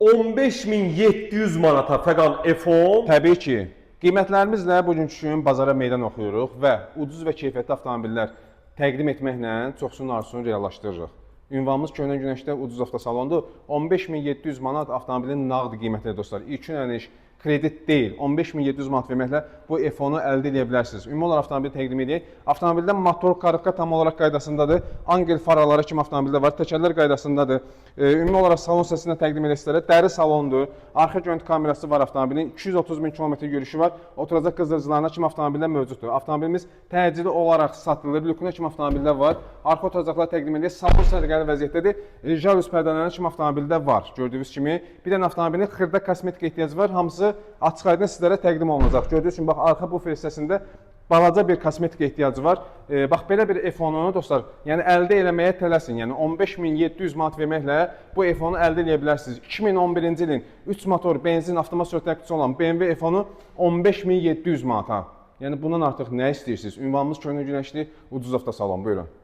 15700 manata Fəqan F10. Təbii ki, qiymətlərimizlə bugünkü gün bazara meydan oxuyuruq və ucuz və keyfiyyətli avtomobillər təqdim etməklə çoxsunun arzusunu reallaşdırırıq. Ünvanımız Köhnə Günəşdə ucuz avtosalondur. 15700 manat avtomobilin nağd qiymətidir dostlar. İlkin ödəniş kredit deyil. 15700 manat verməklə bu F10-u əldə edə bilərsiniz. Ümumi olaraq avtomobili təqdim edək. Avtomobildə motor karotka tam olaraq qaydasındadır. Angel faraları kimi avtomobildə var. Təkərlər qaydasındadır. Ümumi olaraq salon səsindən təqdim edə sizlərə. Dəri salondur. Arxa görüntü kamerası var avtomobilin. 230 min kilometr yürüyüşü var. Oturacaq qızdırıcılarına kimi avtomobillər mövcuddur. Avtomobilimiz təcili olaraq satılır. Lükuna kimi avtomobillər var. Arxa oturacaqlar təqdim edir. Salon sərgəli vəziyyətdədir. Jaluz pərdələrinə kimi avtomobildə var. Gördüyünüz kimi. Bir də avtomobilin xırda kosmetik ehtiyacı var. Hamısı açıq aydın sizlərə təqdim olunacaq. Gördüyünüz kimi, bax, arxa bufer hissəsində balaca bir kosmetik ehtiyacı var. Bax, belə bir F10-u dostlar, yəni əldə eləməyə tələsin. Yəni 15700 manat verməklə bu F10-u əldə edə bilərsiniz. 2011-ci ilin 3 motor, benzin, avtomat sürət təqdisi olan BMW F10-u 15700 manata. Yəni bundan artıq nə istəyirsiniz? Ünvanımız Köhnə Günəşli Ucuz Avtosalon. Buyurun.